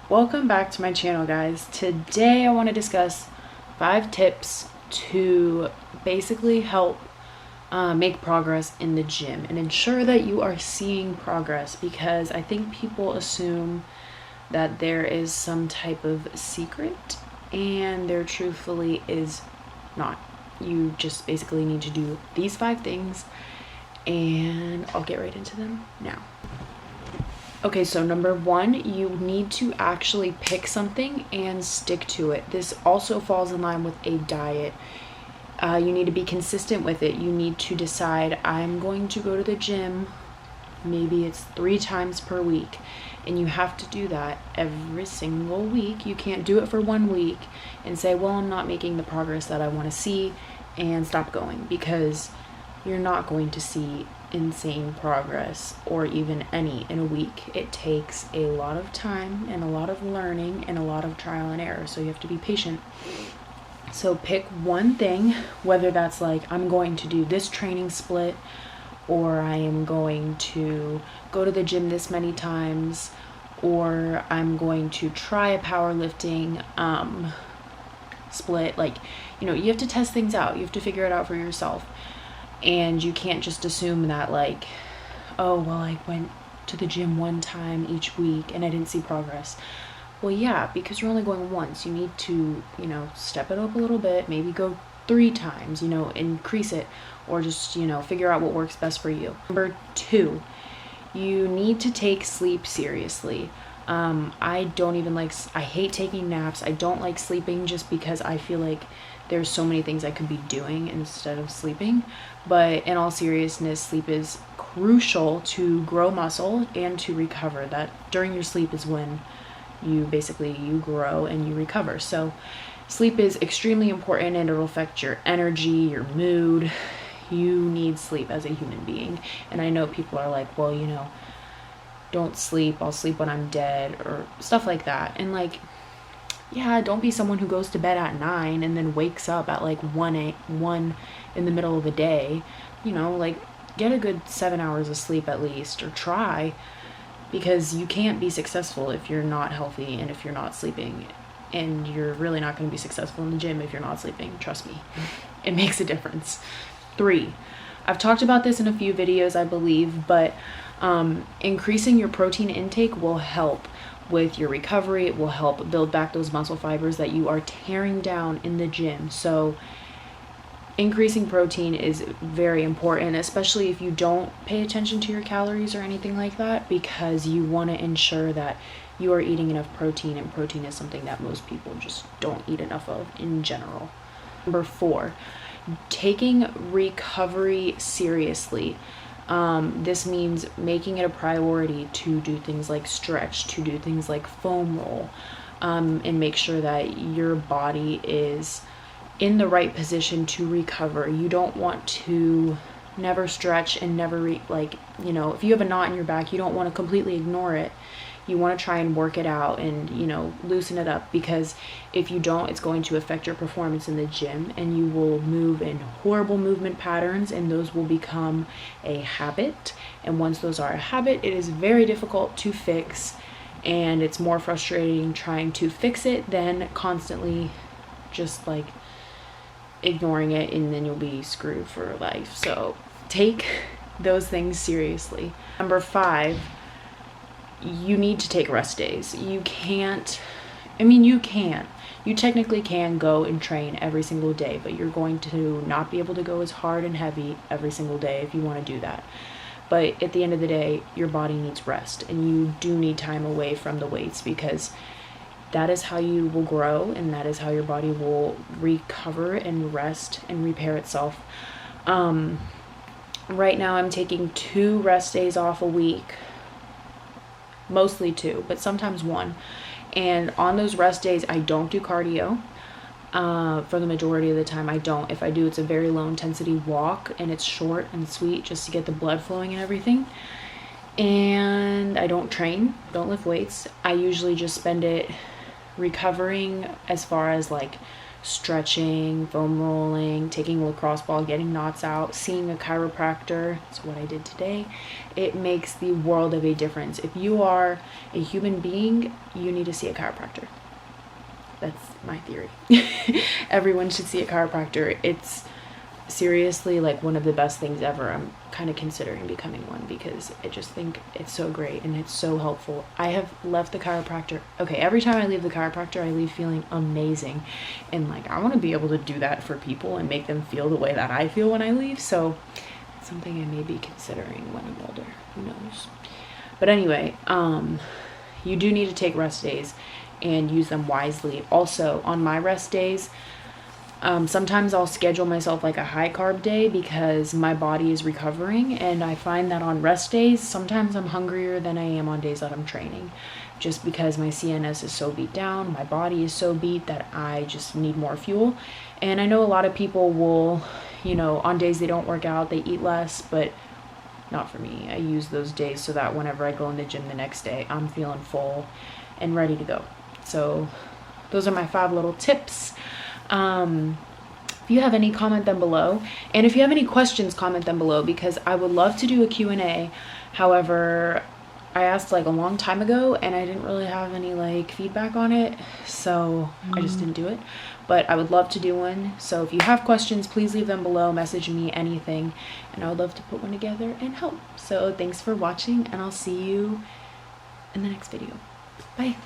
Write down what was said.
Welcome back to my channel, guys. Today I want to discuss 5 tips to basically help make progress in the gym and ensure that you are seeing progress, because I think people assume that there is some type of secret and there truthfully is not. You just basically need to do these 5 things and I'll get right into them now. Okay, so number 1, you need to actually pick something and stick to it. This also falls in line with a diet. You need to be consistent with it. You need to decide, I'm going to go to the gym, maybe it's 3 times per week, and you have to do that every single week. You can't do it for 1 week and say, well, I'm not making the progress that I want to see, and stop going, because you're not going to see insane progress or even any in a week. It takes a lot of time and a lot of learning and a lot of trial and error, so you have to be patient. So pick one thing, whether that's like, I'm going to do this training split, or I am going to go to the gym this many times, or I'm going to try a powerlifting split. Like, you have to test things out. You have to figure it out for yourself. And you can't just assume that, like, oh, well, I went to the gym 1 time each week and I didn't see progress. Well, yeah, because you're only going once. You need to, step it up a little bit, maybe go 3 times, increase it, or just, figure out what works best for you. Number 2, you need to take sleep seriously. I hate taking naps. I don't like sleeping just because I feel like there's so many things I could be doing instead of sleeping. But in all seriousness, sleep is crucial to grow muscle and to recover. That during your sleep is when you grow and you recover. So sleep is extremely important, and it'll affect your energy, your mood. You need sleep as a human being. And I know people are like, well, don't sleep, I'll sleep when I'm dead, or stuff like that. And like, yeah, don't be someone who goes to bed at 9 and then wakes up at like 1 in the middle of the day. Like, get a good 7 hours of sleep at least, or try, because you can't be successful if you're not healthy and if you're not sleeping. And you're really not going to be successful in the gym if you're not sleeping. Trust me, it makes a difference. 3, I've talked about this in a few videos, I believe, but increasing your protein intake will help with your recovery. It will help build back those muscle fibers that you are tearing down in the gym. So increasing protein is very important, especially if you don't pay attention to your calories or anything like that, because you want to ensure that you are eating enough protein, and protein is something that most people just don't eat enough of in general. Number 4, taking recovery seriously. This means making it a priority to do things like stretch, to do things like foam roll, and make sure that your body is in the right position to recover. You don't want to never stretch and never if you have a knot in your back, you don't want to completely ignore it. You want to try and work it out and, loosen it up, because if you don't, it's going to affect your performance in the gym, and you will move in horrible movement patterns, and those will become a habit. And once those are a habit, it is very difficult to fix, and it's more frustrating trying to fix it than constantly just like ignoring it, and then you'll be screwed for life. So take those things seriously. Number 5, you need to take rest days. You technically can go and train every single day, but you're going to not be able to go as hard and heavy every single day if you want to do that. But at the end of the day, your body needs rest, and you do need time away from the weights, because that is how you will grow, and that is how your body will recover and rest and repair itself. Right now I'm taking 2 rest days off a week. Mostly 2, but sometimes 1. And on those rest days, I don't do cardio. For the majority of the time, I don't. If I do, it's a very low intensity walk, and it's short and sweet just to get the blood flowing and everything. And I don't train, don't lift weights. I usually just spend it recovering, as far as like stretching, foam rolling, taking a lacrosse ball, getting knots out, seeing a chiropractor. That's what I did today. It makes the world of a difference. If you are a human being, you need to see a chiropractor. That's my theory. Everyone should see a chiropractor. It's seriously like one of the best things ever. I'm kind of considering becoming one because I just think it's so great and it's so helpful. I have left the chiropractor. Okay, every time I leave the chiropractor, I leave feeling amazing. And like, I want to be able to do that for people and make them feel the way that I feel when I leave. So it's something I may be considering when I'm older. Who knows? But anyway, you do need to take rest days and use them wisely. Also, on my rest days, sometimes I'll schedule myself like a high carb day because my body is recovering, and I find that on rest days, sometimes I'm hungrier than I am on days that I'm training, just because my CNS is so beat down, my body is so beat that I just need more fuel. And I know a lot of people will, you know, on days they don't work out, they eat less, but not for me. I use those days so that whenever I go in the gym the next day, I'm feeling full and ready to go. So those are my 5 little tips. If you have any, comment them below. And if you have any questions, comment them below, because I would love to do a Q&A. However, I asked like a long time ago and I didn't really have any like feedback on it. So I just didn't do it. But I would love to do one. So if you have questions, please leave them below. Message me anything. And I would love to put one together and help. So thanks for watching, and I'll see you in the next video. Bye.